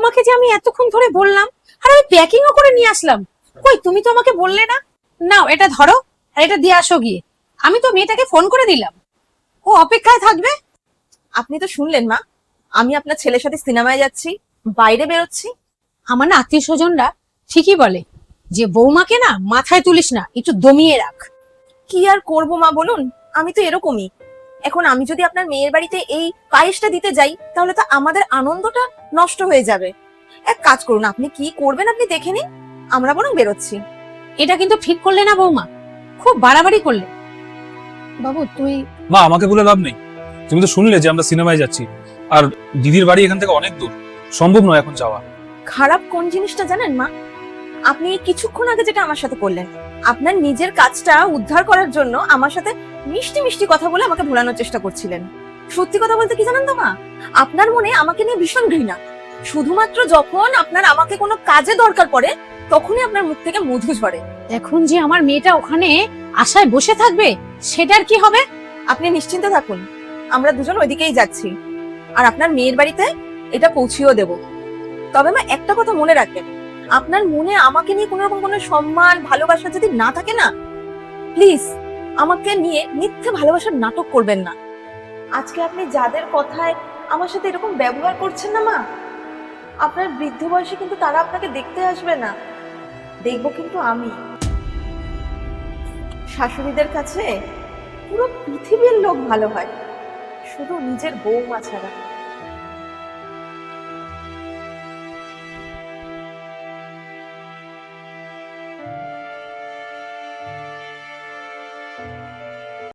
তোমাকে যে আমি এতক্ষণ ধরে বললাম, আর আমি প্যাকিংও করে নিয়ে আসলাম, কই তুমি তো আমাকে বললে না। নাও এটা ধরো, আর এটা দিয়ে আসো গিয়ে। আমি তো মেয়েটাকে ফোন করে দিলাম, ও অপেক্ষায় থাকবে। আপনি তো শুনলেন মা, আমি আপনার ছেলের সাথে সিনেমায় যাচ্ছি, বাইরে বেরোচ্ছি। আমার না আত্মীয় স্বজনরা ঠিকই বলে যে বৌমাকে না মাথায় তুলিস না, একটু দমিয়ে রাখ। কি আর করবো মা বলুন, আমি তো এরকমই। এখন আমি যদি আপনার মেয়ের বাড়িতে এই পায়েসটা দিতে যাই, তাহলে তো আমাদের আনন্দটা নষ্ট হয়ে যাবে। এক কাজ করুন, আপনি কি করবেন আপনি দেখে নিন, আমরা বরং বেরোচ্ছি। এটা কিন্তু ঠিক করলে না বৌমা, খুব বাড়াবাড়ি করলে। বাবু তুই মা, আমাকে বলে লাভ নেই। তুমি তো শুনলে যে আমরা সিনেমায় যাচ্ছি, আর দিদির বাড়ি এখান থেকে অনেক দূর, সম্ভব নয় এখন যাওয়া। খারাপ কোন জিনিসটা জানেন মা? আপনি কিছুক্ষণ আগে যেটা আমার সাথে করলেন, আপনার নিজের কাজটা উদ্ধার করার জন্য আমার সাথে মিষ্টি মিষ্টি কথা বলে আমাকে ভোলানোর চেষ্টা করছিলেন। সত্যি কথা বলতে কি জানেন তো মা, আপনার মনে আমাকে নিয়ে ভীষণ ঘৃণা। শুধুমাত্র যখন আপনার আমাকে কোনো কাজে দরকার পড়ে, তখনই আপনার মুখ থেকে মধু ঝরে। এখন যে আমার মেয়েটা ওখানে আশায় বসে থাকবে, সেটার কি হবে? আপনি নিশ্চিন্তে থাকুন, আমরা দুজন ওইদিকেই যাচ্ছি, আর আপনার মেয়ের বাড়িতে এটা পৌঁছিয়েও দেব। তবে মা একটা কথা মনে রাখবেন, আপনার মনে আমাকে নিয়ে কোনো রকম কোনো সম্মান ভালোবাসা যদি না থাকে না, প্লিজ আমাকে নিয়ে মিথ্যে ভালোবাসার নাটক করবেন না। আজকে আপনি যাদের কথায় আমার সাথে এরকম ব্যবহার করছেন না মা, আপনার বৃদ্ধ বয়সে কিন্তু তারা আপনাকে দেখতে আসবে না, দেখবো কিন্তু আমি। শাশুড়িদের কাছে পুরো পৃথিবীর লোক ভালো হয়, শুধু নিজের বৌমা ছাড়া।